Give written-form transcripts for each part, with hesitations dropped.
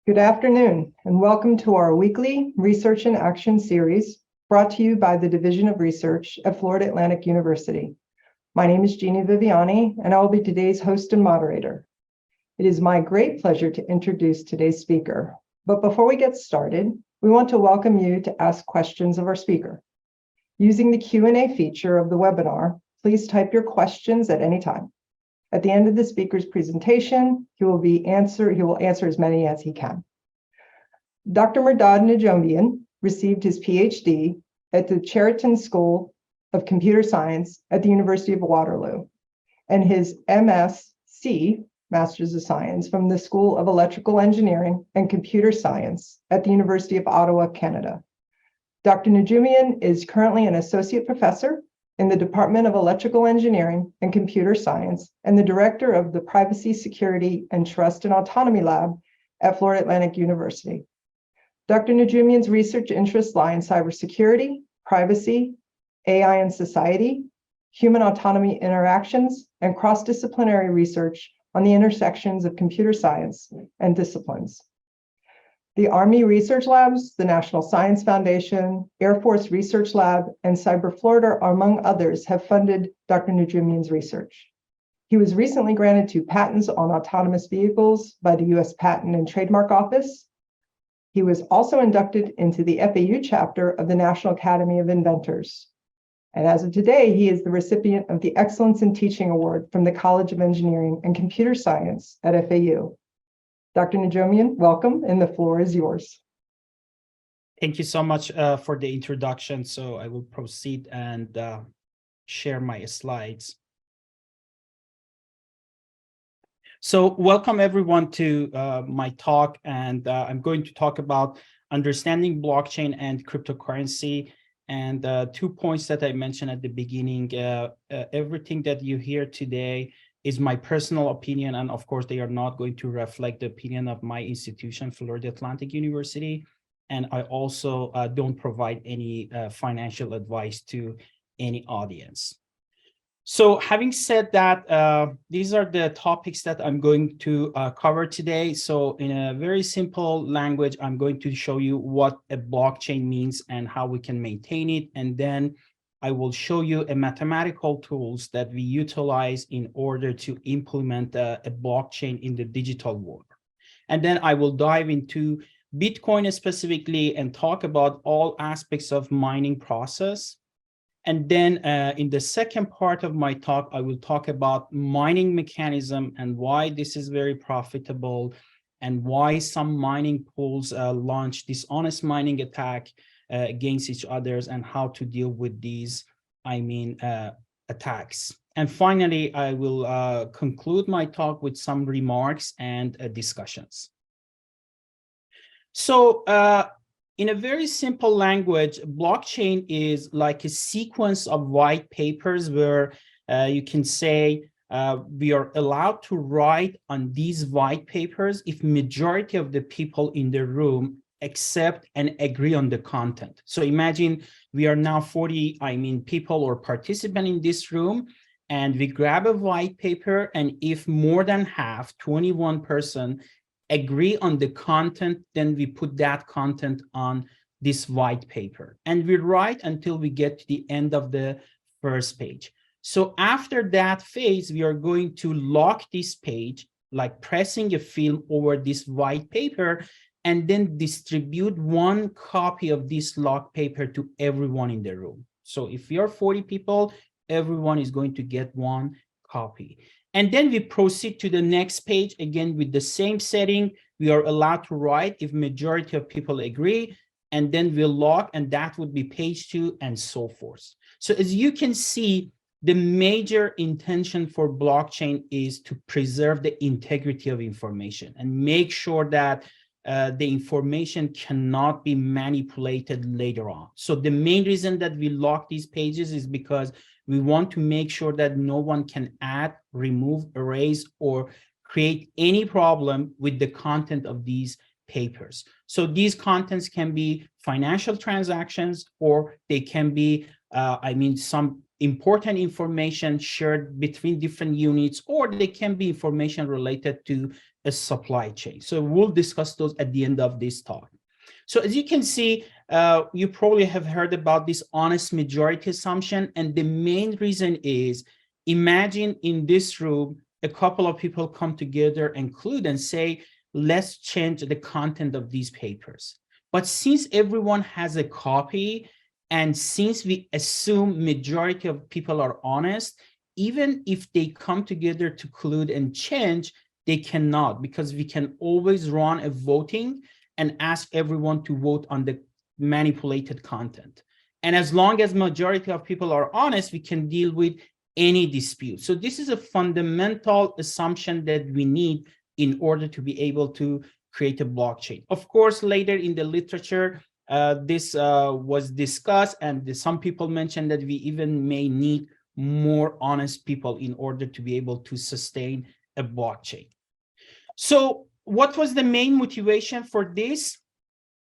Good afternoon, and welcome to our weekly Research in Action series brought to you by the Division of Research at Florida Atlantic University. My name is Jeannie Viviani, and I will be today's host and moderator. It is my great pleasure to introduce today's speaker. But before we get started, we want to welcome you to ask questions of our speaker. Using the Q&A feature of the webinar, please type your questions at any time. At the end of the speaker's presentation, he will answer as many as he can. Dr. Mehrdad Nojoumian received his Ph.D. at the Cheriton School of Computer Science at the University of Waterloo, and his MSc, Masters of Science, from the School of Electrical Engineering and Computer Science at the University of Ottawa, Canada. Dr. Nojoumian is currently an associate professor in the Department of Electrical Engineering and Computer Science, and the director of the Privacy, Security, and Trust and Autonomy Lab at Florida Atlantic University. Dr. Nojoumian's research interests lie in cybersecurity, privacy, AI and society, human autonomy interactions, and cross-disciplinary research on the intersections of computer science and disciplines. The Army Research Labs, the National Science Foundation, Air Force Research Lab, and Cyber Florida, among others, have funded Dr. Nojoumian's research. He was recently granted 2 patents on autonomous vehicles by the U.S. Patent and Trademark Office. He was also inducted into the FAU Chapter of the National Academy of Inventors. And as of today, he is the recipient of the Excellence in Teaching Award from the College of Engineering and Computer Science at FAU. Dr. Nojoumian, welcome, and the floor is yours. Thank you so much for the introduction. So I will proceed and share my slides. So welcome everyone to my talk, and I'm going to talk about understanding blockchain and cryptocurrency. And 2 points that I mentioned at the beginning, everything that you hear today is my personal opinion, and of course, they are not going to reflect the opinion of my institution, Florida Atlantic University. And I also don't provide any financial advice to any audience. So having said that, these are the topics that I'm going to cover today. So in a very simple language, I'm going to show you what a blockchain means and how we can maintain it. And then I will show you a mathematical tools that we utilize in order to implement a blockchain in the digital world. And then I will dive into Bitcoin specifically and talk about all aspects of mining process. And then in the second part of my talk, I will talk about mining mechanism and why this is very profitable and why some mining pools launch dishonest mining attack against each others and how to deal with these, attacks. And finally, I will conclude my talk with some remarks and discussions. So in a very simple language, blockchain is like a sequence of white papers where you can say we are allowed to write on these white papers if majority of the people in the room accept and agree on the content. So imagine we are now 40, people or participants in this room, and we grab a white paper, and if more than half, 21%, agree on the content, then we put that content on this white paper. And we write until we get to the end of the first page. So after that phase, we are going to lock this page, like pressing a film over this white paper, and then distribute 1 copy of this locked paper to everyone in the room. So if we are 40 people, everyone is going to get 1 copy. And then we proceed to the next page, again, with the same setting. We are allowed to write if majority of people agree, and then we'll lock, and that would be page 2 and so forth. So as you can see, the major intention for blockchain is to preserve the integrity of information and make sure that the information cannot be manipulated later on. So the main reason that we lock these pages is because we want to make sure that no one can add, remove, erase, or create any problem with the content of these papers. So these contents can be financial transactions, or they can be, some important information shared between different units, or they can be information related to a supply chain. So we'll discuss those at the end of this talk. So as you can see, you probably have heard about this honest majority assumption. And the main reason is, imagine in this room, a couple of people come together and conclude and say, let's change the content of these papers. But since everyone has a copy, and since we assume majority of people are honest, even if they come together to collude and change, they cannot, because we can always run a voting and ask everyone to vote on the manipulated content. And as long as majority of people are honest, we can deal with any dispute. So this is a fundamental assumption that we need in order to be able to create a blockchain. Of course, later in the literature, this was discussed, and some people mentioned that we even may need more honest people in order to be able to sustain a blockchain. So what was the main motivation for this?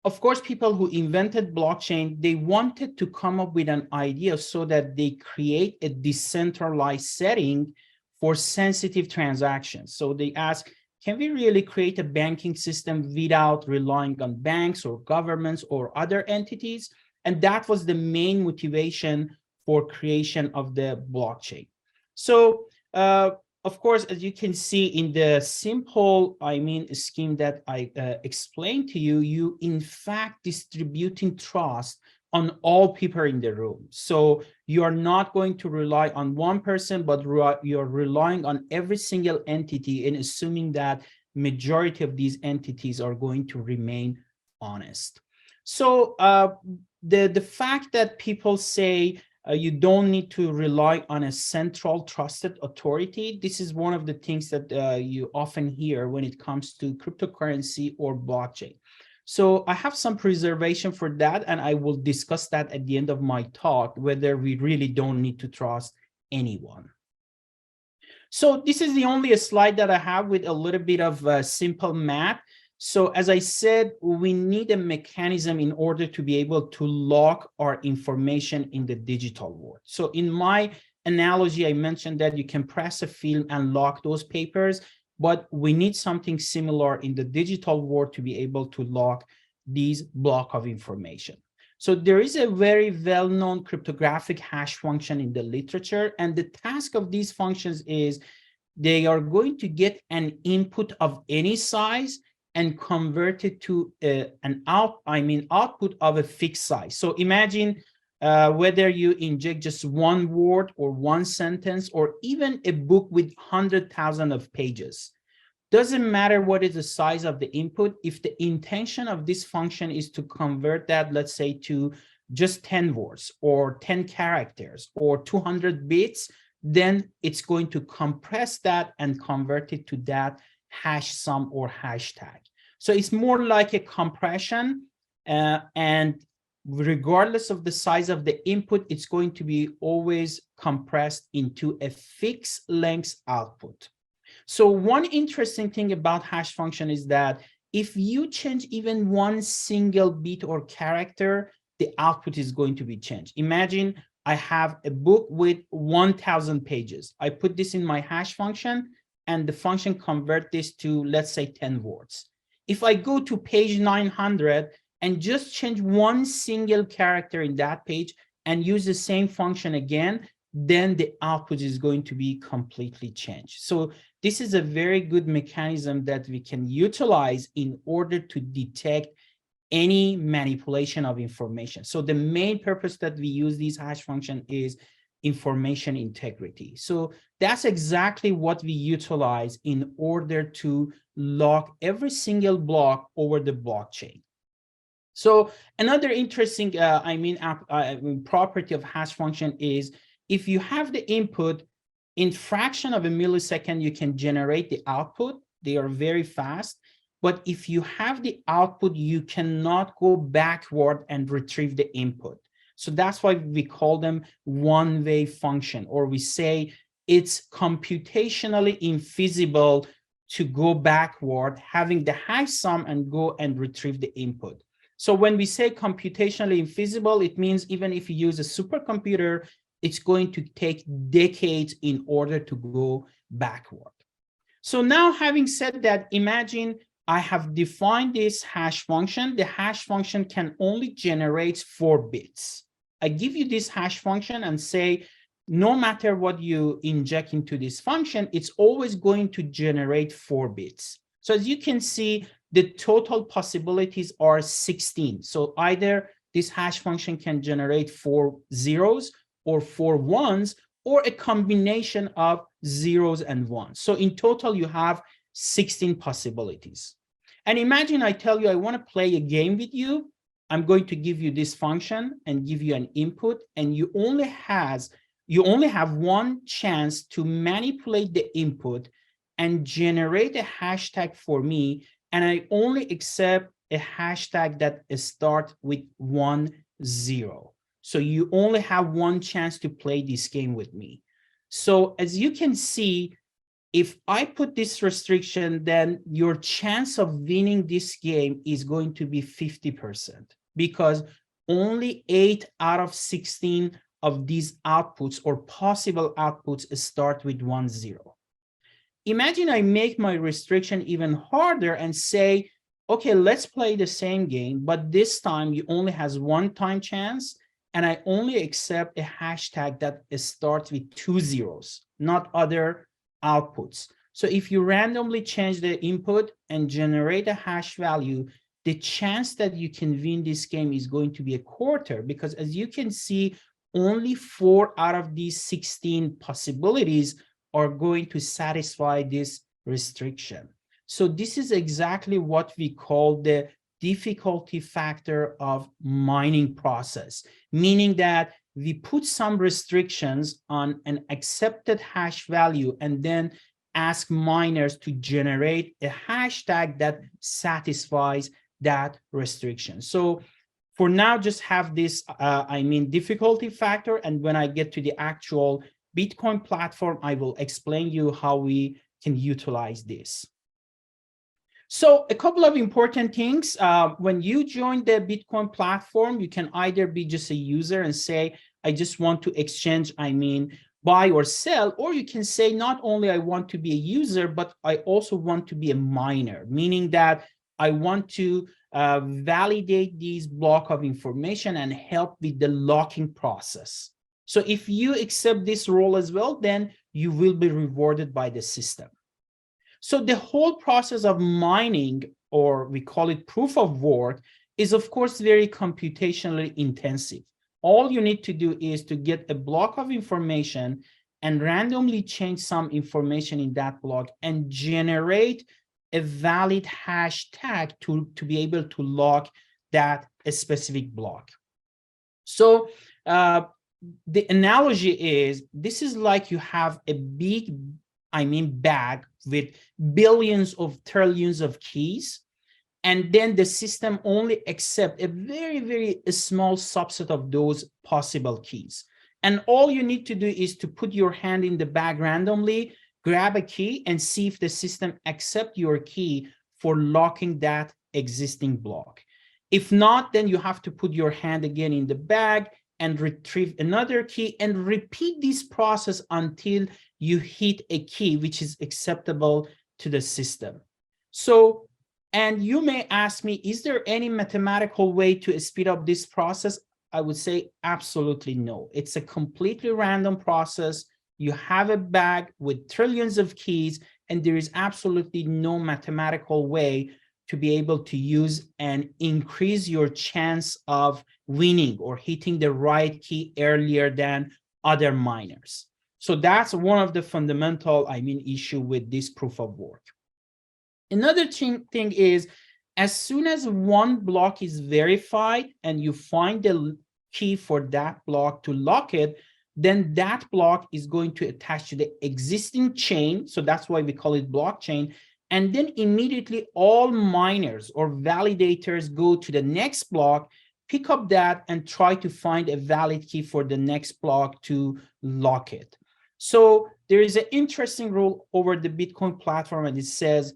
Of course, people who invented blockchain, they wanted to come up with an idea so that they create a decentralized setting for sensitive transactions. So they asked, can we really create a banking system without relying on banks or governments or other entities? And that was the main motivation for creation of the blockchain. So, of course, as you can see in the simple, scheme that I explained to you, you in fact distributing trust on all people in the room. So you are not going to rely on one person, but you're relying on every single entity and assuming that majority of these entities are going to remain honest. So the fact that people say you don't need to rely on a central trusted authority, this is one of the things that you often hear when it comes to cryptocurrency or blockchain. So I have some reservation for that, and I will discuss that at the end of my talk, whether we really don't need to trust anyone. So this is the only slide that I have with a little bit of simple math. So as I said, we need a mechanism in order to be able to lock our information in the digital world. So in my analogy, I mentioned that you can press a film and lock those papers, but we need something similar in the digital world to be able to lock these block of information. So there is a very well-known cryptographic hash function in the literature, and the task of these functions is they are going to get an input of any size and convert it to an output of a fixed size. So imagine whether you inject just one word or one sentence or even a book with 100,000 of pages. Doesn't matter what is the size of the input. If the intention of this function is to convert that, let's say, to just 10 words or 10 characters or 200 bits, then it's going to compress that and convert it to that hash sum or hashtag. So it's more like a compression, and regardless of the size of the input, it's going to be always compressed into a fixed length output. So one interesting thing about hash function is that if you change even one single bit or character, the output is going to be changed. Imagine I have a book with 1,000 pages. I put this in my hash function, and the function convert this to, let's say, 10 words. If I go to page 900 and just change one single character in that page and use the same function again, then the output is going to be completely changed. So this is a very good mechanism that we can utilize in order to detect any manipulation of information. So the main purpose that we use these hash function is information integrity. So that's exactly what we utilize in order to lock every single block over the blockchain. So another interesting property of hash function is if you have the input, in fraction of a millisecond, you can generate the output. They are very fast. But if you have the output, you cannot go backward and retrieve the input. So that's why we call them one-way function, or we say it's computationally infeasible to go backward, having the hash sum and go and retrieve the input. So when we say computationally infeasible, it means even if you use a supercomputer, it's going to take decades in order to go backward. So now, having said that, imagine I have defined this hash function. The hash function can only generate 4 bits. I give you this hash function and say, no matter what you inject into this function, it's always going to generate 4 bits. So as you can see, the total possibilities are 16. So either this hash function can generate 4 zeros or 4 ones, or a combination of zeros and ones. So in total, you have 16 possibilities. And imagine I tell you I want to play a game with you. I'm going to give you this function and give you an input, and you only have one chance to manipulate the input and generate a hashtag for me, and I only accept a hashtag that starts with 10. So you only have one chance to play this game with me. So as you can see, if I put this restriction, then your chance of winning this game is going to be 50%, because only 8 out of 16 of these outputs or possible outputs start with 10. Imagine I make my restriction even harder and say, okay, let's play the same game, but this time you only has one time chance, and I only accept a hashtag that starts with 2 zeros, not other outputs. So if you randomly change the input and generate a hash value, the chance that you can win this game is going to be a quarter, because as you can see, only 4 out of these 16 possibilities are going to satisfy this restriction. So this is exactly what we call the difficulty factor of mining process, meaning that we put some restrictions on an accepted hash value and then ask miners to generate a hashtag that satisfies that restriction. So for now, just have this, difficulty factor. And when I get to the actual Bitcoin platform, I will explain you how we can utilize this. So a couple of important things. When you join the Bitcoin platform, you can either be just a user and say, I just want to exchange, buy or sell, or you can say, not only I want to be a user, but I also want to be a miner, meaning that I want to validate these block of information and help with the locking process. So if you accept this role as well, then you will be rewarded by the system. So the whole process of mining, or we call it proof of work, is of course very computationally intensive. All you need to do is to get a block of information and randomly change some information in that block and generate a valid hashtag to be able to lock that specific block. So the analogy is, this is like you have a big bag with billions of trillions of keys, and then the system only accepts a very, very small subset of those possible keys. And all you need to do is to put your hand in the bag randomly, grab a key, and see if the system accepts your key for locking that existing block. If not, then you have to put your hand again in the bag and retrieve another key and repeat this process until you hit a key which is acceptable to the system. So, and you may ask me, is there any mathematical way to speed up this process? I would say absolutely no. It's a completely random process. You have a bag with trillions of keys, and there is absolutely no mathematical way to be able to use and increase your chance of winning or hitting the right key earlier than other miners. So that's one of the fundamental, issue with this proof of work. Another thing is, as soon as one block is verified and you find the key for that block to lock it, then that block is going to attach to the existing chain. So that's why we call it blockchain. And then immediately all miners or validators go to the next block, pick up that, and try to find a valid key for the next block to lock it. So there is an interesting rule over the Bitcoin platform, and it says,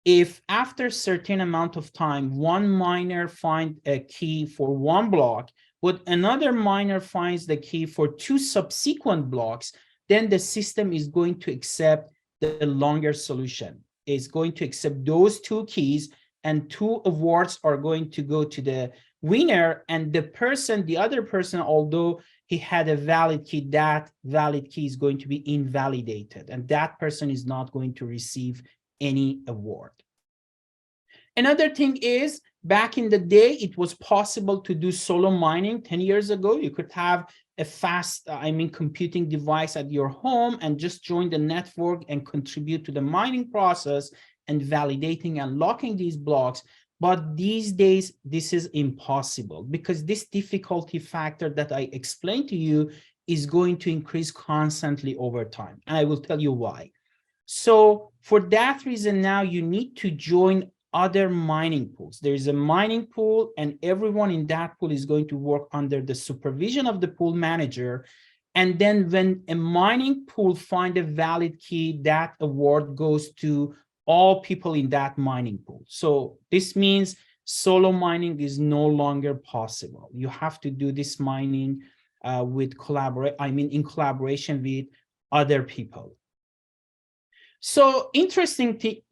if after a certain amount of time, one miner finds a key for one block, but another miner finds the key for 2 subsequent blocks, then the system is going to accept the longer solution. It's going to accept those 2 keys, and 2 awards are going to go to the winner, and the other person, although he had a valid key, that valid key is going to be invalidated, and that person is not going to receive any award. Another thing is, back in the day, it was possible to do solo mining. 10 years ago, you could have a fast, computing device at your home and just join the network and contribute to the mining process and validating and locking these blocks. But these days, this is impossible because this difficulty factor that I explained to you is going to increase constantly over time. And I will tell you why. So for that reason, now you need to join other mining pools. There is a mining pool, and everyone in that pool is going to work under the supervision of the pool manager. And then when a mining pool finds a valid key, that award goes to all people in that mining pool. So this means solo mining is no longer possible. You have to do this mining in collaboration with other people. So interestingly,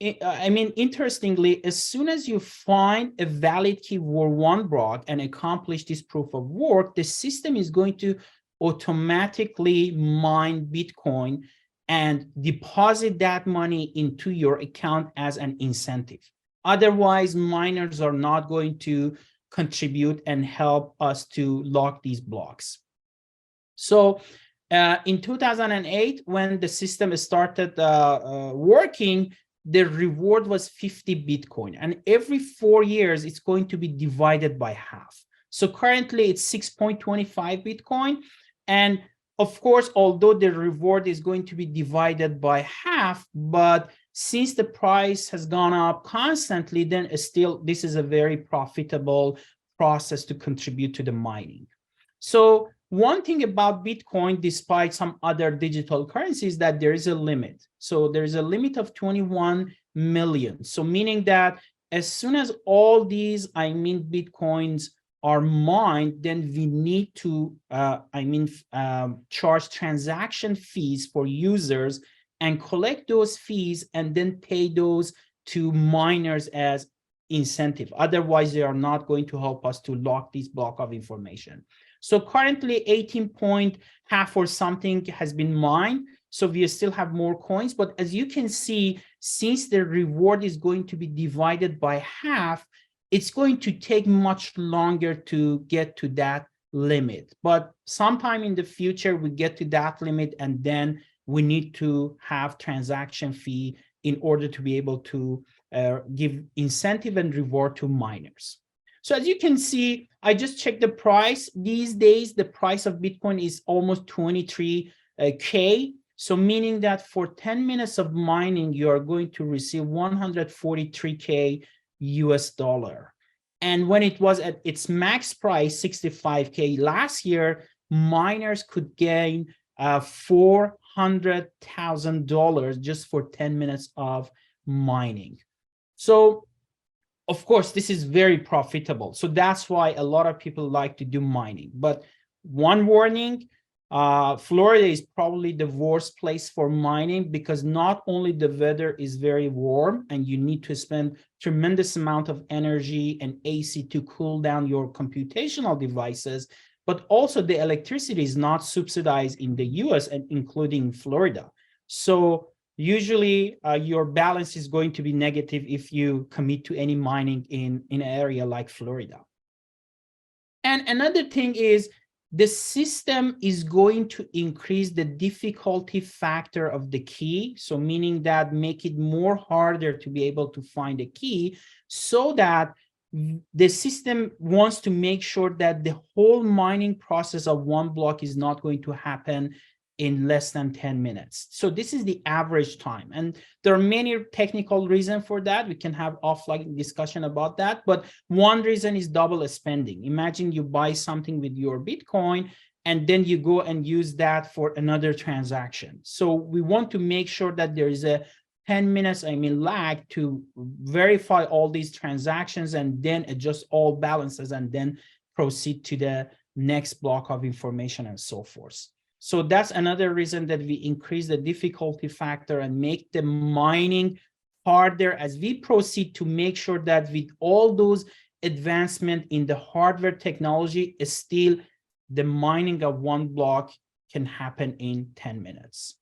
as soon as you find a valid key for 1 block and accomplish this proof of work, the system is going to automatically mine Bitcoin and deposit that money into your account as an incentive. Otherwise, miners are not going to contribute and help us to lock these blocks. So in 2008, when the system started working, the reward was 50 Bitcoin. And every 4 years, it's going to be divided by half. So currently, it's 6.25 Bitcoin. And of course, although the reward is going to be divided by half, but since the price has gone up constantly, then still, this is a very profitable process to contribute to the mining. So one thing about Bitcoin, despite some other digital currencies, that there is a limit. So there is a limit of 21 million. So meaning that as soon as all these, Bitcoins are mined, then we need to, charge transaction fees for users and collect those fees and then pay those to miners as incentive. Otherwise, they are not going to help us to lock this block of information. So currently 18.5 or something has been mined. So we still have more coins. But as you can see, since the reward is going to be divided by half, it's going to take much longer to get to that limit. But sometime in the future, we get to that limit, and then we need to have transaction fee in order to be able to give incentive and reward to miners. So as you can see, I just checked the price. These days, the price of Bitcoin is almost 23K. So meaning that for 10 minutes of mining, you are going to receive 143K US dollar. And when it was at its max price, 65K last year, miners could gain $400,000 just for 10 minutes of mining. So of course, this is very profitable. So that's why a lot of people like to do mining. But one warning, Florida is probably the worst place for mining because not only the weather is very warm and you need to spend tremendous amount of energy and AC to cool down your computational devices, but also the electricity is not subsidized in the US and including Florida. So usually your balance is going to be negative if you commit to any mining in an area like Florida. And another thing is the system is going to increase the difficulty factor of the key. So meaning that make it more harder to be able to find a key so that the system wants to make sure that the whole mining process of one block is not going to happen in less than 10 minutes. So this is the average time. And there are many technical reasons for that. We can have offline discussion about that. But one reason is double spending. Imagine you buy something with your Bitcoin and then you go and use that for another transaction. So we want to make sure that there is a 10 minutes, lag to verify all these transactions and then adjust all balances and then proceed to the next block of information and so forth. So that's another reason that we increase the difficulty factor and make the mining harder as we proceed to make sure that with all those advancement in the hardware technology, still the mining of one block can happen in 10 minutes.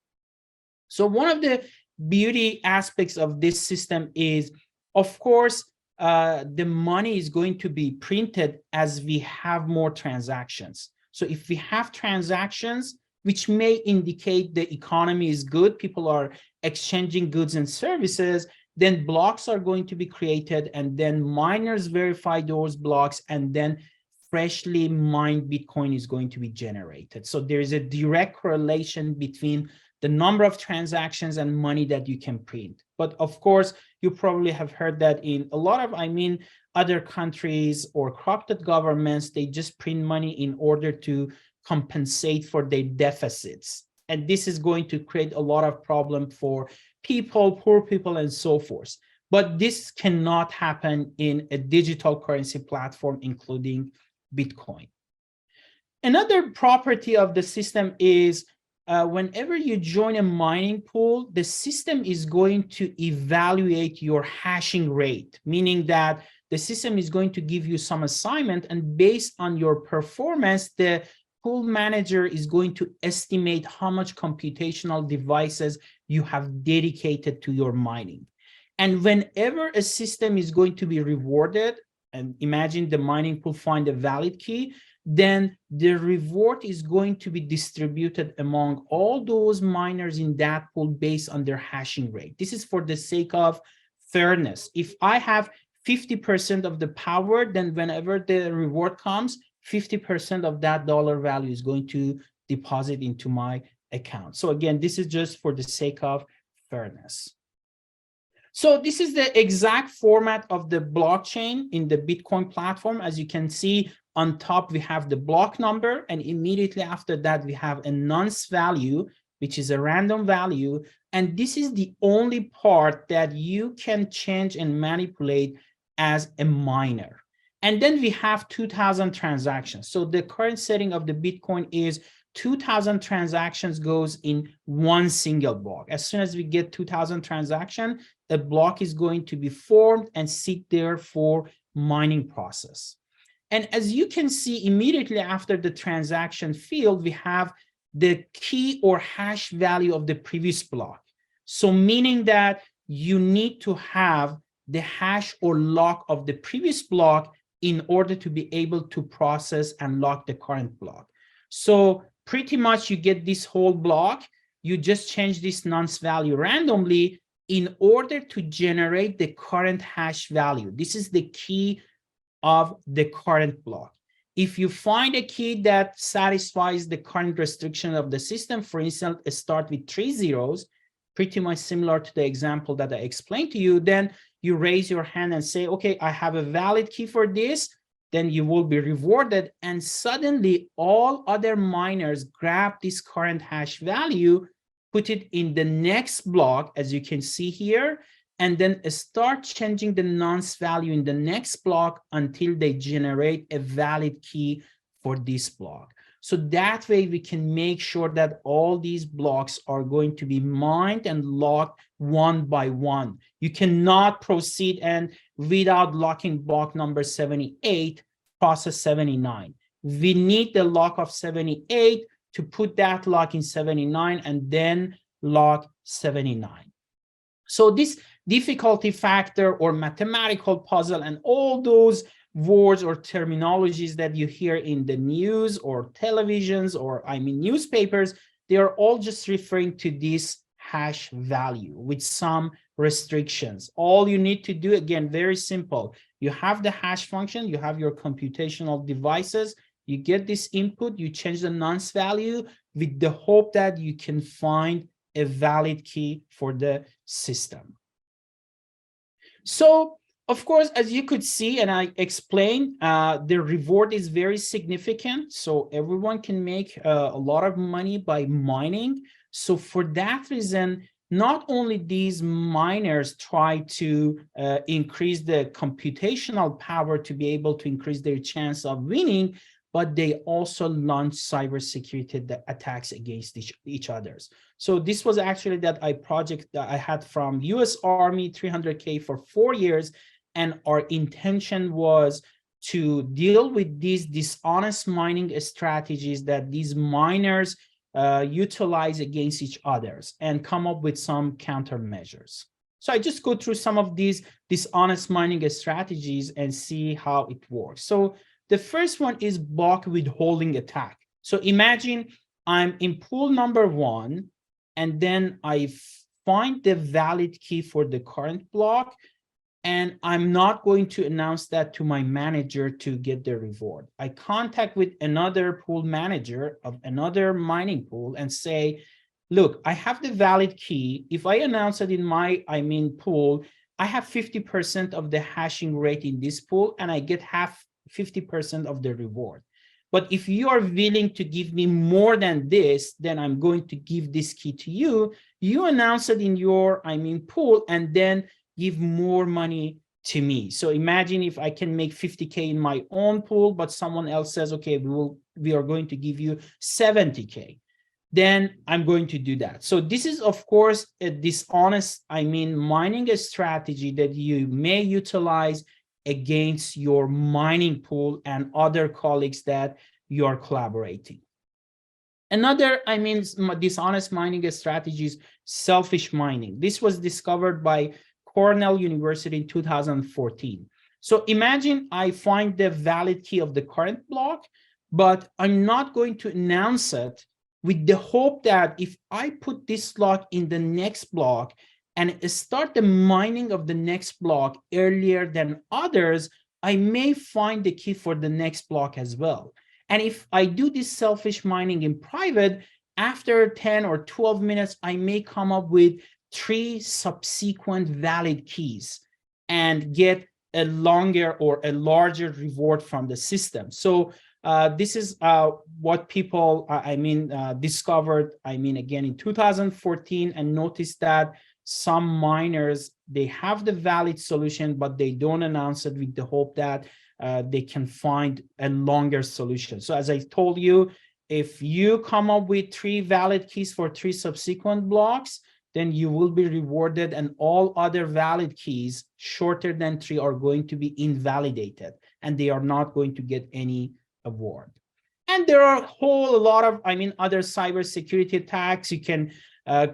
So one of the beauty aspects of this system is, of course, the money is going to be printed as we have more transactions. So if we have transactions, which may indicate the economy is good, people are exchanging goods and services, then blocks are going to be created, and then miners verify those blocks, and then freshly mined Bitcoin is going to be generated. So there is a direct correlation between the number of transactions and money that you can print. But of course, you probably have heard that in a lot of, other countries or corrupted governments, they just print money in order to compensate for their deficits. And this is going to create a lot of problem for people, poor people, and so forth. But this cannot happen in a digital currency platform, including Bitcoin. Another property of the system is whenever you join a mining pool, the system is going to evaluate your hashing rate, meaning that the system is going to give you some assignment, and based on your performance, the pool manager is going to estimate how much computational devices you have dedicated to your mining. And whenever a system is going to be rewarded, and imagine the mining pool find a valid key, then the reward is going to be distributed among all those miners in that pool based on their hashing rate. This is for the sake of fairness. If I have 50% of the power, then whenever the reward comes, 50% of that dollar value is going to deposit into my account. So again, this is just for the sake of fairness. So this is the exact format of the blockchain in the Bitcoin platform. As you can see, on top, we have the block number, and immediately after that, we have a nonce value, which is a random value. And this is the only part that you can change and manipulate as a miner. And then we have 2,000 transactions. So the current setting of the Bitcoin is 2,000 transactions goes in one single block. As soon as we get 2,000 transactions, a block is going to be formed and sit there for mining process. And as you can see, immediately after the transaction field, we have the key or hash value of the previous block. So meaning that you need to have the hash or lock of the previous block in order to be able to process and lock the current block. So pretty much you get this whole block, you just change this nonce value randomly in order to generate the current hash value. This is the key of the current block. If you find a key that satisfies the current restriction of the system, for instance, start with 3 zeros, pretty much similar to the example that I explained to you, then you raise your hand and say, okay, I have a valid key for this, then you will be rewarded. And suddenly all other miners grab this current hash value, put it in the next block, as you can see here, and then start changing the nonce value in the next block until they generate a valid key for this block. So that way we can make sure that all these blocks are going to be mined and locked one by one. You cannot proceed and without locking block number 78, process 79. We need the lock of 78 to put that lock in 79 and then lock 79. So this difficulty factor or mathematical puzzle and all those words or terminologies that you hear in the news or televisions or newspapers, they are all just referring to this hash value with some restrictions. All you need to do, again, very simple. You have the hash function, you have your computational devices, you get this input, you change the nonce value with the hope that you can find a valid key for the system. So, of course, as you could see, and I explained, the reward is very significant. So everyone can make a lot of money by mining. So for that reason, not only these miners try to increase the computational power to be able to increase their chance of winning, but they also launch cybersecurity attacks against each others. So this was actually a project that I had from US Army, 300K for 4 years. And our intention was to deal with these dishonest mining strategies that these miners utilize against each others and come up with some countermeasures. So I just go through some of these dishonest mining strategies and see how it works. So the first one is block withholding attack. So imagine I'm in pool number 1, and then I find the valid key for the current block, and I'm not going to announce that to my manager to get the reward. I contact with another pool manager of another mining pool and say, look, I have the valid key. If I announce it in my pool, I have 50% of the hashing rate in this pool, and I get 50% of the reward. But if you are willing to give me more than this, then I'm going to give this key to you. You announce it in your pool, and then give more money to me. So imagine if I can make 50K in my own pool, but someone else says, okay, we are going to give you 70K. Then I'm going to do that. So this is, of course, a dishonest, mining strategy that you may utilize against your mining pool and other colleagues that you are collaborating. Another, dishonest mining strategy is selfish mining. This was discovered by Cornell University in 2014. So imagine I find the valid key of the current block, but I'm not going to announce it with the hope that if I put this block in the next block and start the mining of the next block earlier than others, I may find the key for the next block as well. And if I do this selfish mining in private, after 10 or 12 minutes, I may come up with 3 subsequent valid keys and get a longer or a larger reward from the system. So this is what people, discovered, again, in 2014, and noticed that some miners, they have the valid solution, but they don't announce it with the hope that they can find a longer solution. So as I told you, if you come up with 3 valid keys for 3 subsequent blocks, then you will be rewarded, and all other valid keys shorter than 3 are going to be invalidated, and they are not going to get any award. And there are a whole lot of, other cybersecurity attacks. You can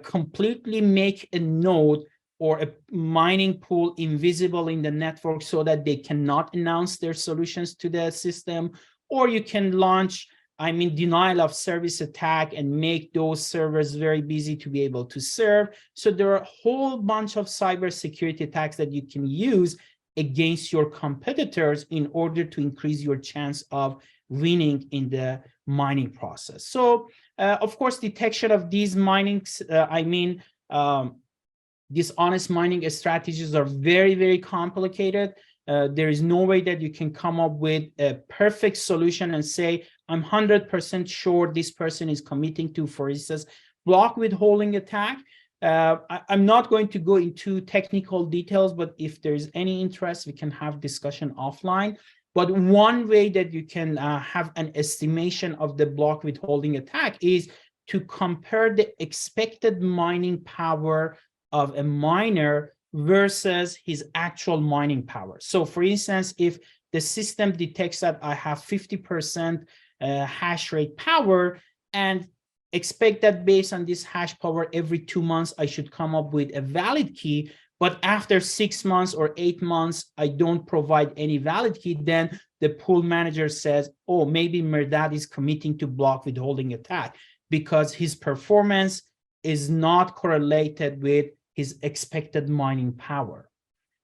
completely make a node or a mining pool invisible in the network so that they cannot announce their solutions to the system, or you can launch denial of service attack and make those servers very busy to be able to serve. So there are a whole bunch of cybersecurity attacks that you can use against your competitors in order to increase your chance of winning in the mining process. So, of course, detection of these dishonest mining strategies are very, very complicated. There is no way that you can come up with a perfect solution and say, I'm 100% sure this person is committing to, for instance, block withholding attack. I'm not going to go into technical details, but if there's any interest, we can have discussion offline. But one way that you can have an estimation of the block withholding attack is to compare the expected mining power of a miner versus his actual mining power. So for instance, if the system detects that I have 50% hash rate power and expect that based on this hash power, every 2 months, I should come up with a valid key, but after 6 months or 8 months, I don't provide any valid key, then the pool manager says, oh, maybe Mehrdad is committing to block withholding attack because his performance is not correlated with his expected mining power.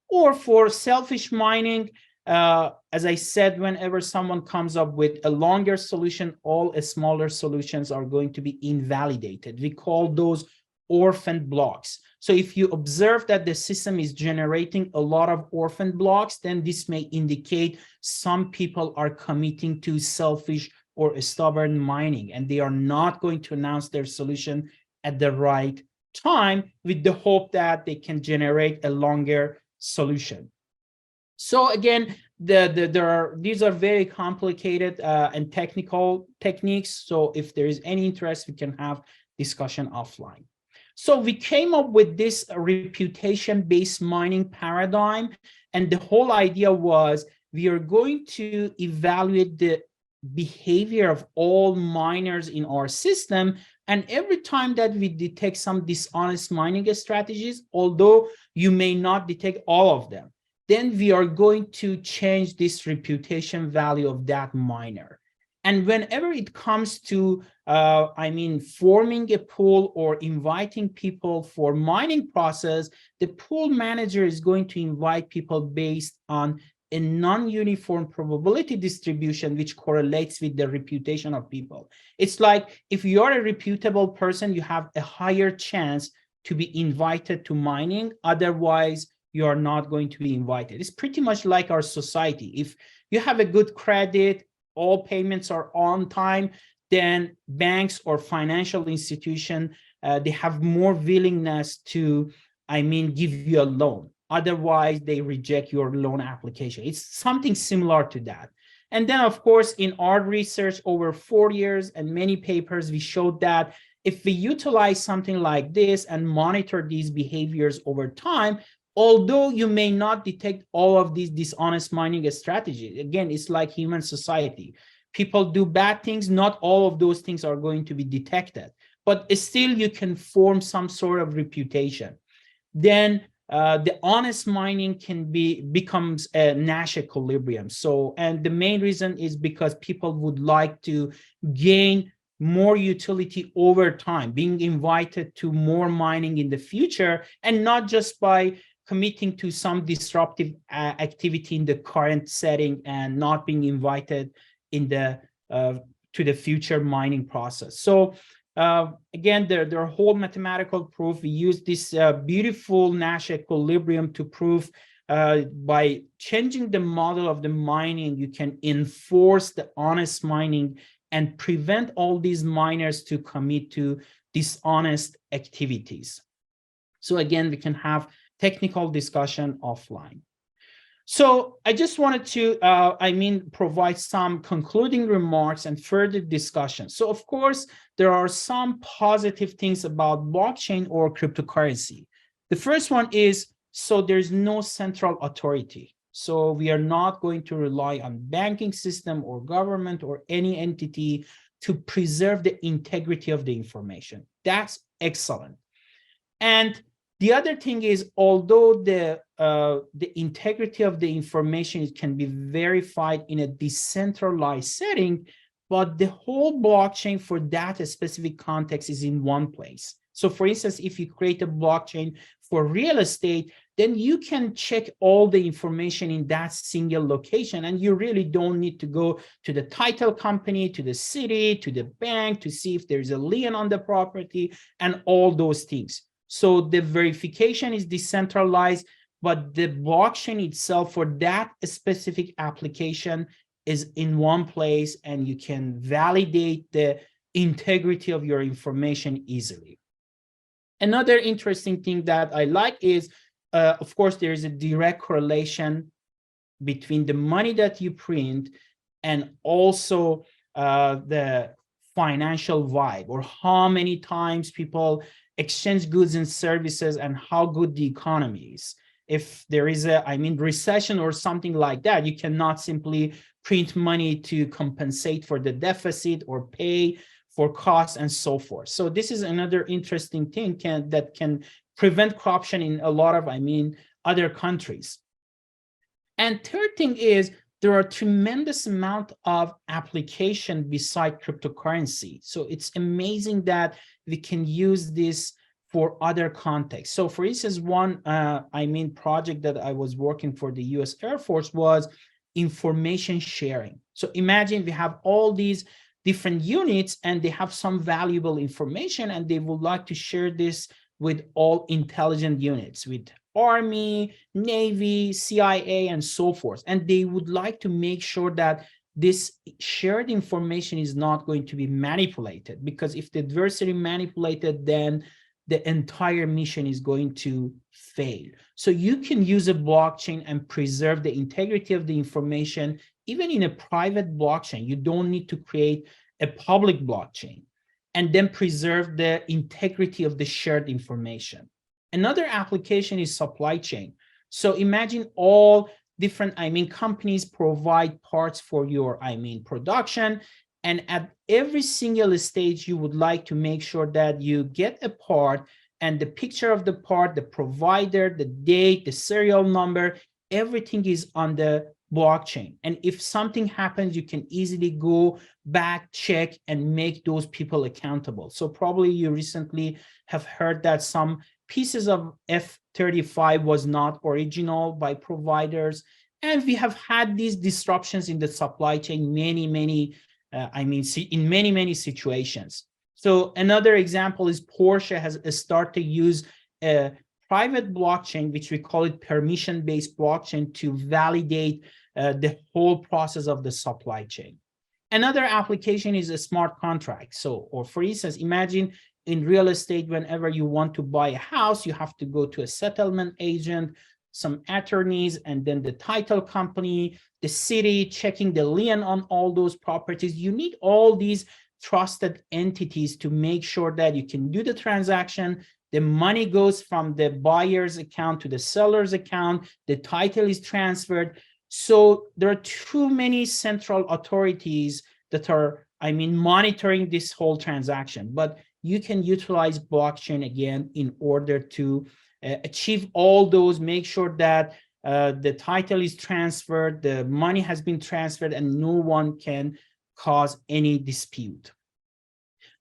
Or for selfish mining, as I said, whenever someone comes up with a longer solution, all smaller solutions are going to be invalidated. We call those orphan blocks. So if you observe that the system is generating a lot of orphan blocks, then this may indicate some people are committing to selfish or stubborn mining, and they are not going to announce their solution at the right time with the hope that they can generate a longer solution. So again, these are very complicated and technical techniques. So if there is any interest, we can have discussion offline. So we came up with this reputation-based mining paradigm, and the whole idea was we are going to evaluate the behavior of all miners in our system, and every time that we detect some dishonest mining strategies, although you may not detect all of them, then we are going to change this reputation value of that miner. And whenever it comes to, forming a pool or inviting people for mining process, the pool manager is going to invite people based on a non-uniform probability distribution, which correlates with the reputation of people. It's like if you're a reputable person, you have a higher chance to be invited to mining. Otherwise, you are not going to be invited. It's pretty much like our society. If you have a good credit, all payments are on time, then banks or financial institution, they have more willingness to, give you a loan. Otherwise, they reject your loan application. It's something similar to that. And then, of course, in our research over 4 years and many papers, we showed that if we utilize something like this and monitor these behaviors over time, although you may not detect all of these dishonest mining strategies, again, it's like human society. People do bad things, not all of those things are going to be detected, but still you can form some sort of reputation. Then the honest mining becomes a Nash equilibrium. So, and the main reason is because people would like to gain more utility over time, being invited to more mining in the future, and not just by committing to some disruptive activity in the current setting and not being invited in the to the future mining process. So again, there are whole mathematical proof. We use this beautiful Nash equilibrium to prove by changing the model of the mining, you can enforce the honest mining and prevent all these miners to commit to dishonest activities. So again, we can have technical discussion offline. So I just wanted to, provide some concluding remarks and further discussion. So of course, there are some positive things about blockchain or cryptocurrency. The first one is, so there's no central authority. So we are not going to rely on banking system or government or any entity to preserve the integrity of the information. That's excellent. And the other thing is, although the integrity of the information can be verified in a decentralized setting, but the whole blockchain for that specific context is in one place. So for instance, if you create a blockchain for real estate, then you can check all the information in that single location, and you really don't need to go to the title company, to the city, to the bank to see if there's a lien on the property and all those things. So the verification is decentralized, but the blockchain itself for that specific application is in one place, and you can validate the integrity of your information easily. Another interesting thing that I like is, of course, there is a direct correlation between the money that you print and also the financial vibe, or how many times people exchange goods and services and how good the economy is. If there is a, recession or something like that, you cannot simply print money to compensate for the deficit or pay for costs and so forth. So this is another interesting thing that can prevent corruption in a lot of, other countries. And third thing is, there are tremendous amount of application beside cryptocurrency. So it's amazing that we can use this for other contexts. So for instance, one, project that I was working for the US Air Force was information sharing. So imagine we have all these different units and they have some valuable information and they would like to share this with all intelligent units, with Army, Navy, CIA, and so forth. And they would like to make sure that this shared information is not going to be manipulated, because if the adversary manipulated, then the entire mission is going to fail. So you can use a blockchain and preserve the integrity of the information, even in a private blockchain. You don't need to create a public blockchain, and then preserve the integrity of the shared information. Another application is supply chain. So imagine all different, companies provide parts for your, production. And at every single stage, you would like to make sure that you get a part and the picture of the part, the provider, the date, the serial number, everything is on the blockchain. And if something happens, you can easily go back, check, and make those people accountable. So probably you recently have heard that some pieces of F-35 was not original by providers. And we have had these disruptions in the supply chain in many situations. So another example is Porsche has started to use a private blockchain, which we call it permission-based blockchain, to validate the whole process of the supply chain. Another application is a smart contract. So, or for instance, imagine in real estate, whenever you want to buy a house, you have to go to a settlement agent, some attorneys, and then the title company, the city, checking the lien on all those properties. You need all these trusted entities to make sure that you can do the transaction. The money goes from the buyer's account to the seller's account. The title is transferred. So there are too many central authorities that are, monitoring this whole transaction. But you can utilize blockchain again in order to achieve all those, make sure that the title is transferred, the money has been transferred, and no one can cause any dispute.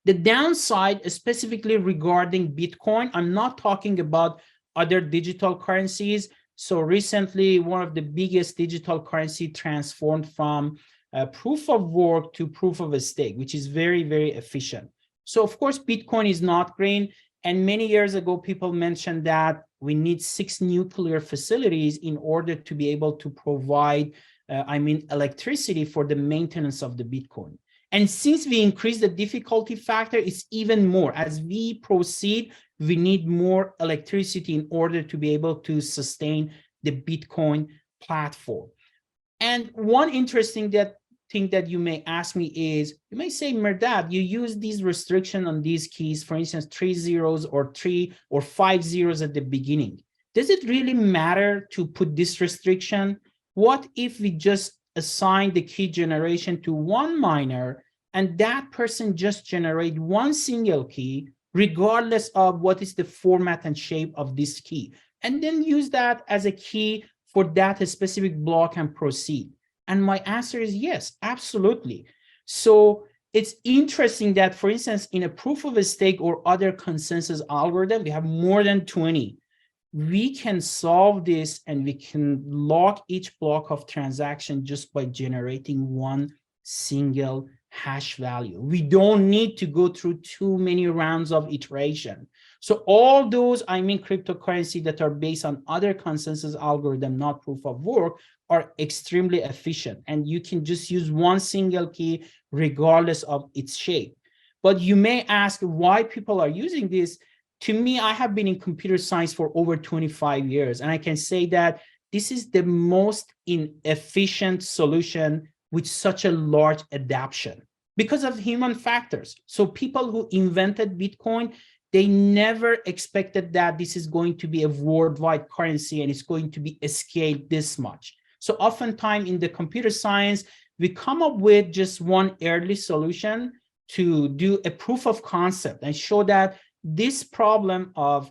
The downside, specifically regarding Bitcoin, I'm not talking about other digital currencies. So recently, one of the biggest digital currency transformed from proof of work to proof of stake, which is very, very efficient. So of course, Bitcoin is not green. And many years ago, people mentioned that we need 6 nuclear facilities in order to be able to provide, electricity for the maintenance of the Bitcoin. And since we increase the difficulty factor, it's even more. As we proceed, we need more electricity in order to be able to sustain the Bitcoin platform. And one interesting thing that you may ask me is, you may say, Mehrdad, you use these restrictions on these keys, for instance, 3 zeros or 3 or 5 zeros at the beginning. Does it really matter to put this restriction? What if we just assign the key generation to one miner and that person just generate one single key, regardless of what is the format and shape of this key, and then use that as a key for that specific block and proceed? And my answer is yes, absolutely. So it's interesting that, for instance, in a proof of stake or other consensus algorithm, we have more than 20. We can solve this and we can lock each block of transaction just by generating one single hash value. We don't need to go through too many rounds of iteration. So all those, cryptocurrency that are based on other consensus algorithm, not proof of work, are extremely efficient. And you can just use one single key regardless of its shape. But you may ask why people are using this. To me, I have been in computer science for over 25 years, and I can say that this is the most inefficient solution with such a large adoption because of human factors. So people who invented Bitcoin, they never expected that this is going to be a worldwide currency and it's going to be scaled this much. So oftentimes in the computer science, we come up with just one early solution to do a proof of concept and show that this problem of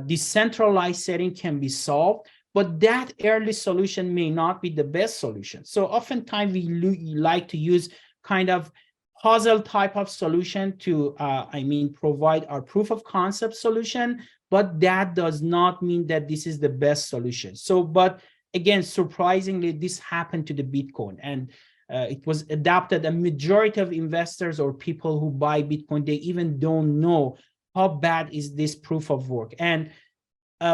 decentralized setting can be solved, but that early solution may not be the best solution. So oftentimes we like to use kind of puzzle type of solution to, provide our proof of concept solution, but that does not mean that this is the best solution. So, but again, surprisingly, this happened to the Bitcoin, and it was adopted. A majority of investors or people who buy Bitcoin, they even don't know how bad is this proof of work. And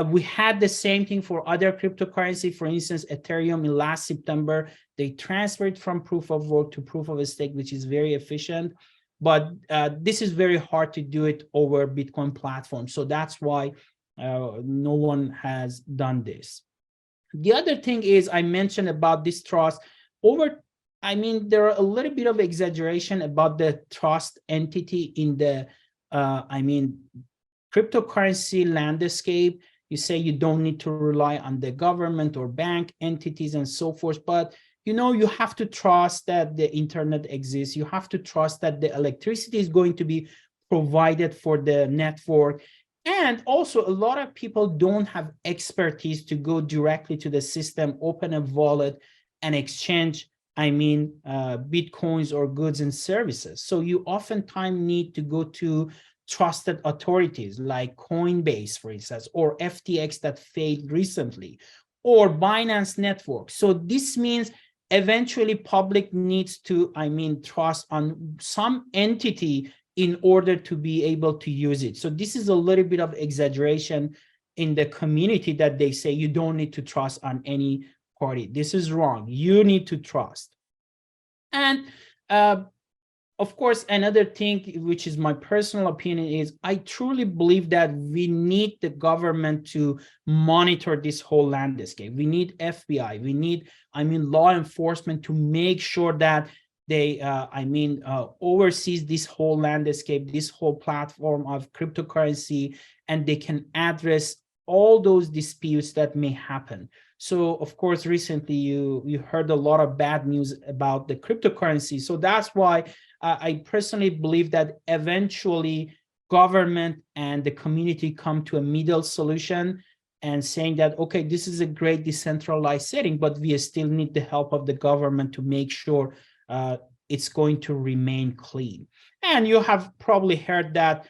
we had the same thing for other cryptocurrency. For instance, Ethereum in last September, they transferred from proof of work to proof of stake, which is very efficient. but this is very hard to do it over Bitcoin platform. So that's why no one has done this. The other thing is I mentioned about this trust there are a little bit of exaggeration about the trust entity in the cryptocurrency landscape. You say you don't need to rely on the government or bank entities and so forth, but you have to trust that the internet exists. You have to trust that the electricity is going to be provided for the network. And also, a lot of people don't have expertise to go directly to the system, open a wallet, and exchange, Bitcoins or goods and services. So you oftentimes need to go to trusted authorities like Coinbase, for instance, or FTX that failed recently, or Binance Network. So this means eventually public needs to, trust on some entity in order to be able to use it. So this is a little bit of exaggeration in the community that they say you don't need to trust on any party. This is wrong. You need to trust. And of course, another thing, which is my personal opinion, is I truly believe that we need the government to monitor this whole landscape. We need FBI. We need, law enforcement to make sure that they, oversees this whole landscape, this whole platform of cryptocurrency, and they can address all those disputes that may happen. So, of course, recently you heard a lot of bad news about the cryptocurrency. So that's why I personally believe that eventually government and the community come to a middle solution and saying that, okay, this is a great decentralized setting, but we still need the help of the government to make sure it's going to remain clean. And you have probably heard that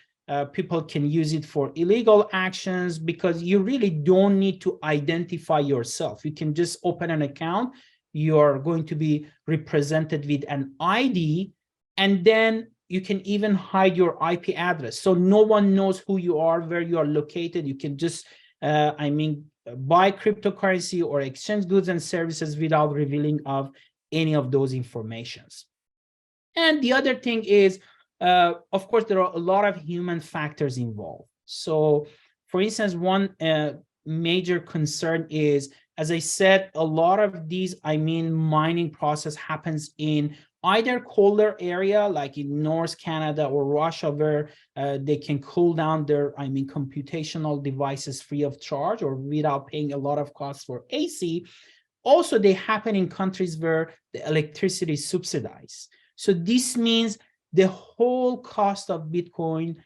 people can use it for illegal actions because you really don't need to identify yourself. You can just open an account. You're going to be represented with an ID, and then you can even hide your IP address. So no one knows who you are, where you are located. You can just, buy cryptocurrency or exchange goods and services without revealing of any of those informations. And the other thing is, of course, there are a lot of human factors involved. So, for instance, one major concern is, as I said, a lot of these, mining process happens in either colder area, like in North Canada or Russia, where they can cool down their, computational devices free of charge or without paying a lot of costs for AC. Also, they happen in countries where the electricity is subsidized. So this means the whole cost of Bitcoin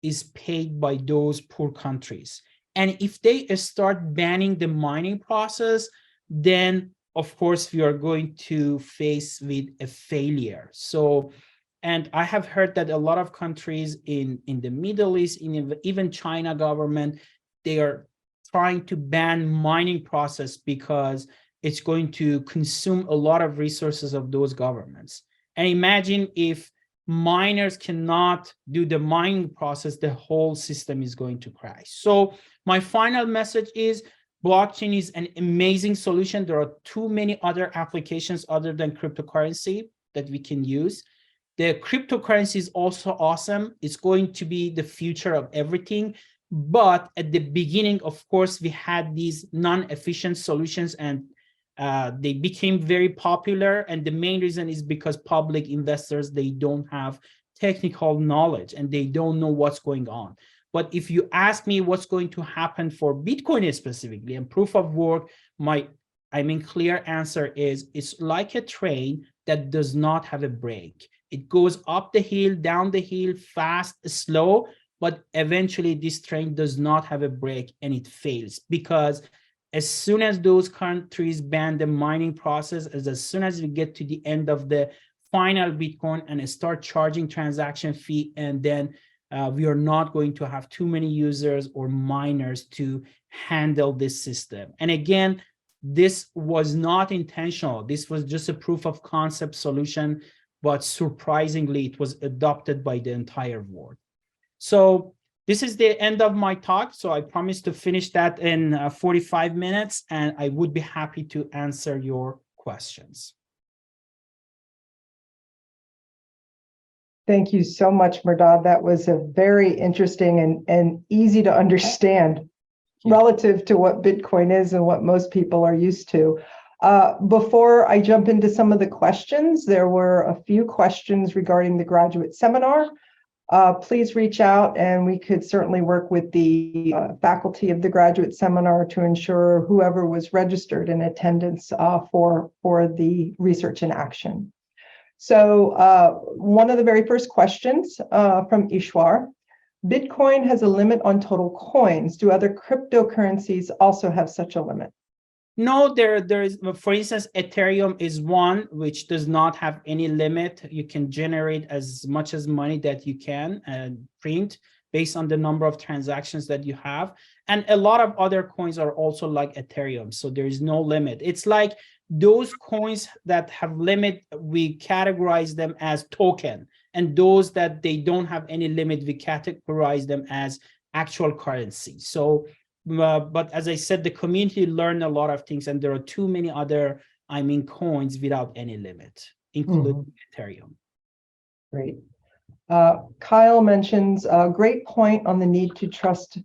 is paid by those poor countries. And if they start banning the mining process, then of course we are going to face with a failure. So, and I have heard that a lot of countries in the Middle East, even China government, they are trying to ban mining process because it's going to consume a lot of resources of those governments. And imagine if miners cannot do the mining process, the whole system is going to crash. So my final message is blockchain is an amazing solution. There are too many other applications other than cryptocurrency that we can use. The cryptocurrency is also awesome. It's going to be the future of everything. But at the beginning, of course, we had these non-efficient solutions and they became very popular. And the main reason is because public investors, they don't have technical knowledge and they don't know what's going on. But if you ask me what's going to happen for Bitcoin specifically and proof of work, my clear answer is it's like a train that does not have a brake. It goes up the hill, down the hill, fast, slow, but eventually this train does not have a brake and it fails, because as soon as those countries ban the mining process, as soon as we get to the end of the final Bitcoin and start charging transaction fee, and then we are not going to have too many users or miners to handle this system. And again, this was not intentional. This was just a proof of concept solution, but surprisingly, it was adopted by the entire world. So this is the end of my talk. So I promise to finish that in 45 minutes, and I would be happy to answer your questions. Thank you so much, Mehrdad. That was a very interesting and easy to understand relative to what Bitcoin is and what most people are used to. Before I jump into some of the questions, there were a few questions regarding the graduate seminar. Please reach out and we could certainly work with the faculty of the graduate seminar to ensure whoever was registered in attendance for the research in action. So one of the very first questions from Ishwar, Bitcoin has a limit on total coins. Do other cryptocurrencies also have such a limit? No, there is, for instance, Ethereum is one which does not have any limit. You can generate as much as money that you can and print based on the number of transactions that you have. And a lot of other coins are also like Ethereum, so there is no limit. It's like those coins that have limit, we categorize them as token, and those that they don't have any limit, we categorize them as actual currency. So but as I said, the community learned a lot of things, and there are too many other, coins without any limit, including Ethereum. Great. Kyle mentions a great point on the need to trust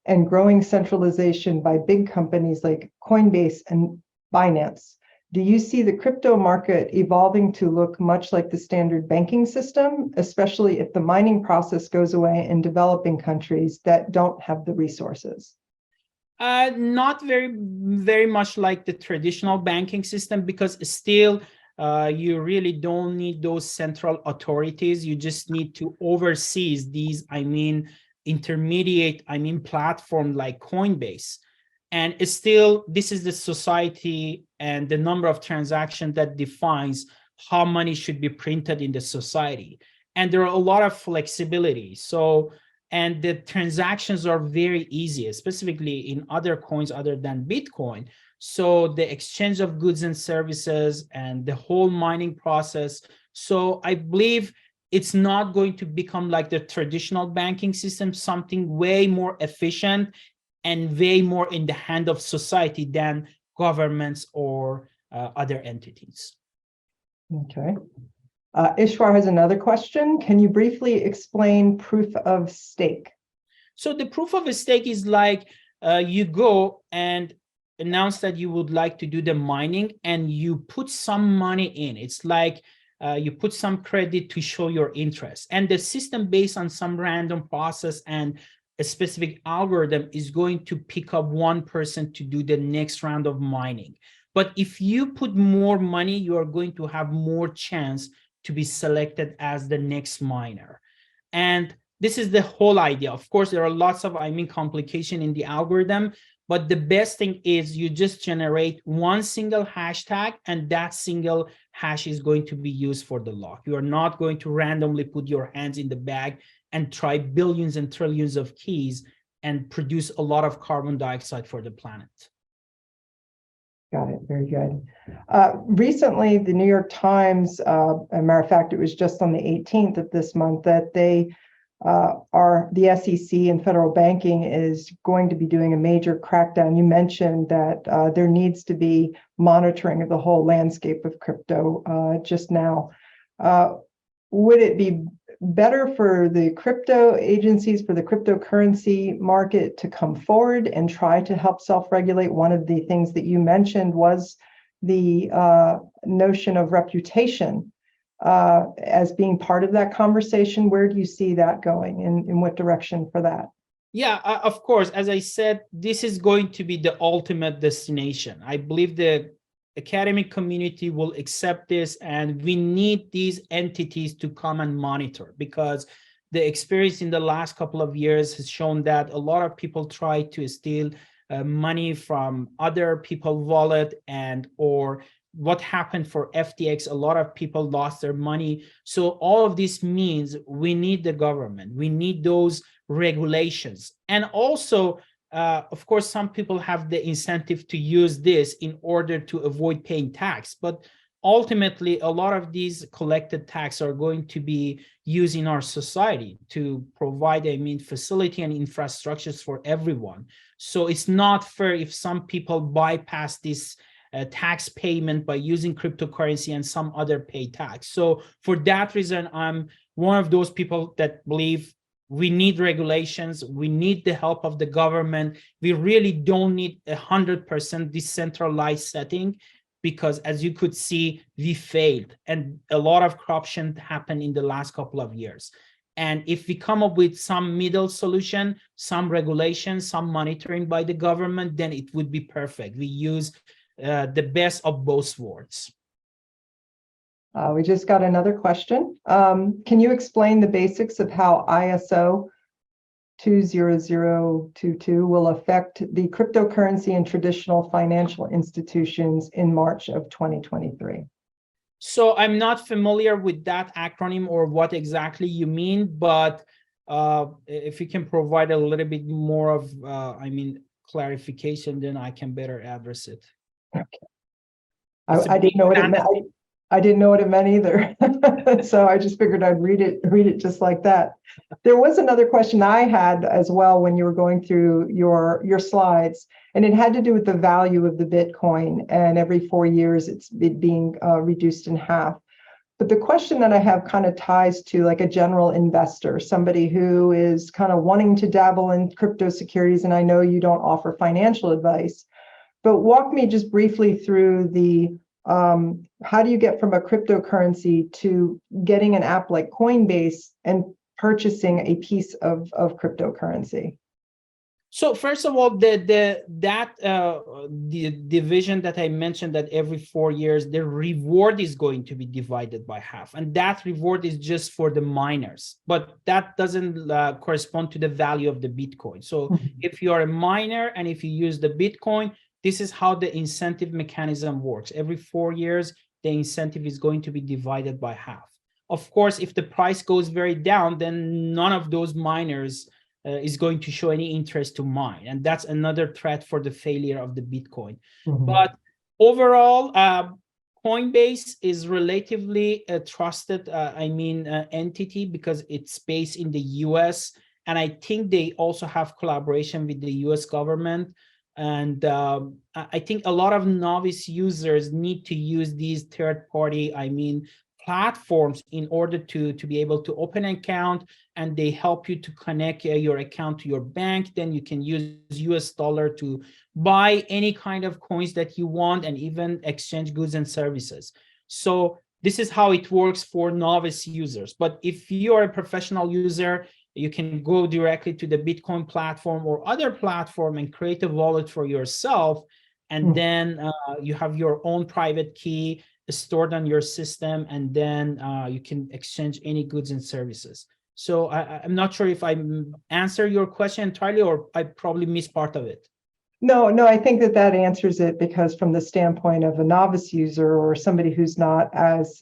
and growing centralization by big companies like Coinbase and Binance. Do you see the crypto market evolving to look much like the standard banking system, especially if the mining process goes away in developing countries that don't have the resources? Not very much like the traditional banking system, because still you really don't need those central authorities. You just need to oversee these, intermediate, platform like Coinbase. And still, this is the society and the number of transactions that defines how money should be printed in the society. And there are a lot of flexibility. And the transactions are very easy, specifically in other coins other than Bitcoin. So the exchange of goods and services and the whole mining process. So I believe it's not going to become like the traditional banking system, something way more efficient and way more in the hand of society than governments or other entities. Okay. Ishwar has another question. Can you briefly explain proof of stake? So the proof of stake is like you go and announce that you would like to do the mining, and you put some money in. It's like you put some credit to show your interest. And the system, based on some random process and a specific algorithm, is going to pick up one person to do the next round of mining. But if you put more money, you are going to have more chance to be selected as the next miner. And this is the whole idea. Of course, there are lots of, complication in the algorithm, but the best thing is you just generate one single hashtag, and that single hash is going to be used for the lock. You are not going to randomly put your hands in the bag and try billions and trillions of keys and produce a lot of carbon dioxide for the planet. Got it. Very good. Recently, the New York Times, as a matter of fact, it was just on the 18th of this month, that the SEC and federal banking is going to be doing a major crackdown. You mentioned that there needs to be monitoring of the whole landscape of crypto just now. Would it be better for the crypto agencies, for the cryptocurrency market to come forward and try to help self-regulate? One of the things that you mentioned was the notion of reputation as being part of that conversation. Where do you see that going? In what direction for that? Yeah, of course. As I said, this is going to be the ultimate destination. I believe the academic community will accept this, and we need these entities to come and monitor, because the experience in the last couple of years has shown that a lot of people try to steal money from other people's wallet, and or what happened for FTX, a lot of people lost their money. So all of this means we need the government, we need those regulations. And also, of course, some people have the incentive to use this in order to avoid paying tax, but ultimately a lot of these collected tax are going to be used in our society to provide, facility and infrastructures for everyone. So it's not fair if some people bypass this tax payment by using cryptocurrency and some other pay tax. So for that reason, I'm one of those people that believe we need regulations, we need the help of the government. We really don't need 100% decentralized setting, because as you could see, we failed and a lot of corruption happened in the last couple of years. And if we come up with some middle solution, some regulation, some monitoring by the government, then it would be perfect. We use the best of both worlds. We just got another question. Can you explain the basics of how ISO 20022 will affect the cryptocurrency and traditional financial institutions in March of 2023? So I'm not familiar with that acronym or what exactly you mean, but if you can provide a little bit more of, clarification, then I can better address it. Okay. I didn't know what it meant. I didn't know what it meant either. So I just figured I'd read it just like that. There was another question I had as well when you were going through your slides, and it had to do with the value of the Bitcoin, and every 4 years it's being reduced in half. But the question that I have kind of ties to like a general investor, somebody who is kind of wanting to dabble in crypto securities, and I know you don't offer financial advice, but walk me just briefly through the how do you get from a cryptocurrency to getting an app like Coinbase and purchasing a piece of cryptocurrency? So first of all, the division that I mentioned, that every 4 years the reward is going to be divided by half, and that reward is just for the miners, but that doesn't correspond to the value of the Bitcoin. So if you are a miner and if you use the Bitcoin, this is how the incentive mechanism works. Every 4 years, the incentive is going to be divided by half. Of course, if the price goes very down, then none of those miners is going to show any interest to mine. And that's another threat for the failure of the Bitcoin. But overall, Coinbase is relatively a trusted, entity, because it's based in the US. And I think they also have collaboration with the US government. And I think a lot of novice users need to use these third-party, platforms in order to be able to open an account, and they help you to connect your account to your bank. Then you can use US dollar to buy any kind of coins that you want and even exchange goods and services. So this is how it works for novice users. But if you are a professional user, you can go directly to the Bitcoin platform or other platform and create a wallet for yourself. And then you have your own private key stored on your system, and then you can exchange any goods and services. So I'm not sure if I answer your question entirely, or I probably missed part of it. No, I think that answers it, because from the standpoint of a novice user or somebody who's not as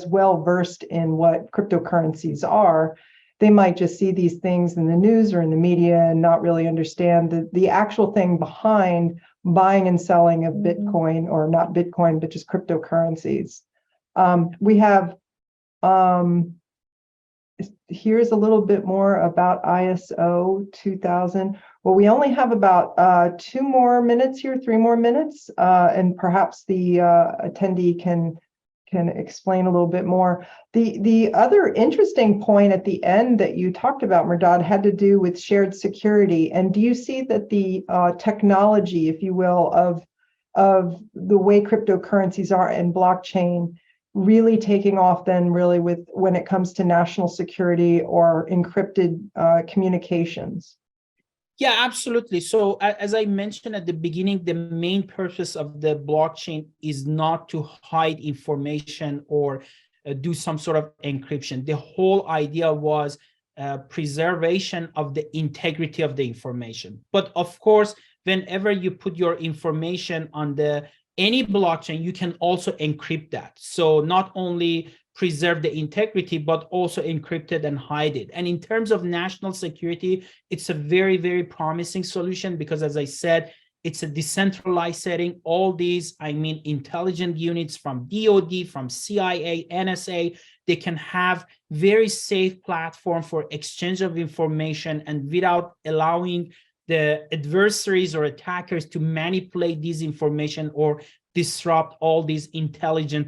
well versed in what cryptocurrencies are, they might just see these things in the news or in the media and not really understand the actual thing behind buying and selling of Bitcoin, or not Bitcoin, but just cryptocurrencies. We have, here's a little bit more about ISO 2000. Well, we only have about 2 more minutes here, 3 more minutes, and perhaps the attendee can explain a little bit more. The other interesting point at the end that you talked about, Mehrdad, had to do with shared security. And do you see that the technology, if you will, of the way cryptocurrencies are and blockchain really taking off then really when it comes to national security or encrypted communications? Yeah, absolutely. So as I mentioned at the beginning, the main purpose of the blockchain is not to hide information or do some sort of encryption. The whole idea was preservation of the integrity of the information. But of course, whenever you put your information on any blockchain, you can also encrypt that. So not only preserve the integrity, but also encrypt it and hide it. And in terms of national security, it's a very, very promising solution, because as I said, it's a decentralized setting. All these, intelligent units from DoD, from CIA, NSA, they can have very safe platform for exchange of information, and without allowing the adversaries or attackers to manipulate this information or disrupt all these intelligent,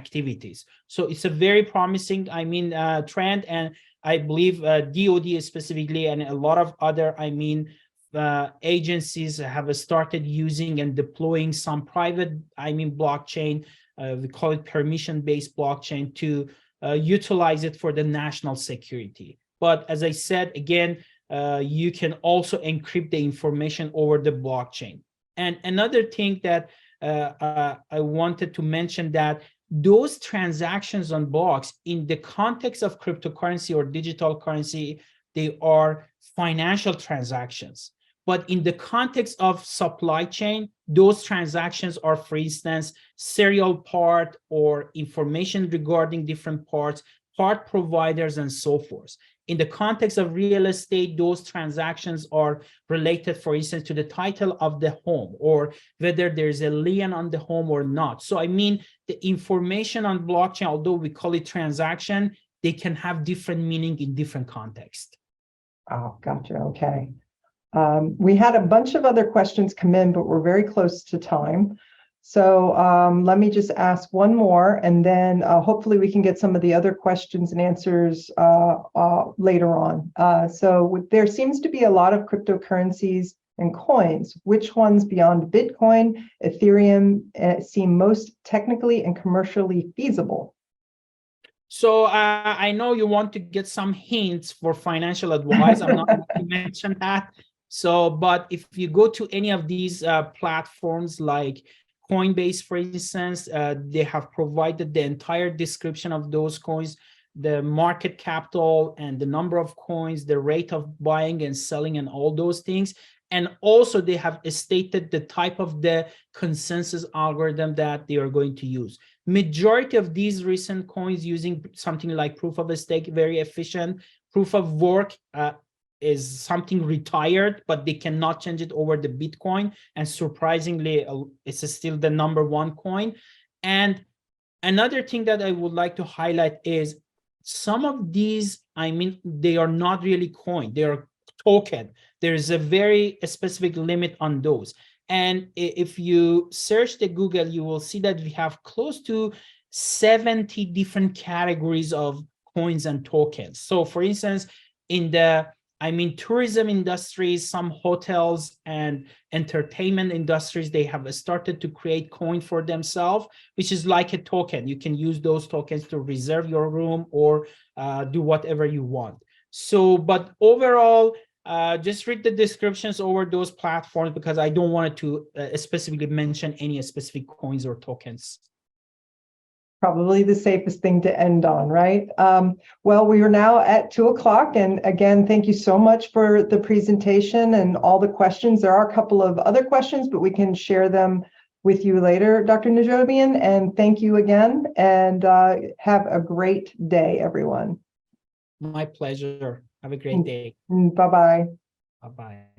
activities. So it's a very promising, trend, and I believe DoD specifically and a lot of other, agencies have started using and deploying some private, blockchain. We call it permission-based blockchain to utilize it for the national security. But as I said, again, you can also encrypt the information over the blockchain. And another thing that I wanted to mention, that those transactions on blocks in the context of cryptocurrency or digital currency, they are financial transactions. But in the context of supply chain, those transactions are, for instance, serial part or information regarding different parts, part providers, and so forth. In the context of real estate, those transactions are related, for instance, to the title of the home or whether there's a lien on the home or not. So the information on blockchain, although we call it transaction, they can have different meaning in different contexts. Oh, gotcha. Okay. We had a bunch of other questions come in, but we're very close to time. So let me just ask one more, and then hopefully we can get some of the other questions and answers later on. So there seems to be a lot of cryptocurrencies and coins. Which ones beyond Bitcoin, Ethereum seem most technically and commercially feasible? So I know you want to get some hints for financial advice. I'm not going to mention that. So, but if you go to any of these platforms like Coinbase, for instance, they have provided the entire description of those coins, the market capital and the number of coins, the rate of buying and selling and all those things. And also they have stated the type of the consensus algorithm that they are going to use. Majority of these recent coins using something like proof of stake, very efficient. Proof of work is something retired, but they cannot change it over the Bitcoin. And surprisingly, it's still the #1 coin. And another thing that I would like to highlight is some of these, they are not really coin, they are token. There is a very specific limit on those. And if you search the Google, you will see that we have close to 70 different categories of coins and tokens. So for instance, in the tourism industries, some hotels and entertainment industries, they have started to create coin for themselves, which is like a token. You can use those tokens to reserve your room or do whatever you want. So, but overall, just read the descriptions over those platforms because I don't want to specifically mention any specific coins or tokens. Probably the safest thing to end on, right? Well, we are now at 2 o'clock. And again, thank you so much for the presentation and all the questions. There are a couple of other questions, but we can share them with you later, Dr. Nojoumian. And thank you again. And have a great day, everyone. My pleasure. Have a great day. Bye-bye. Bye-bye.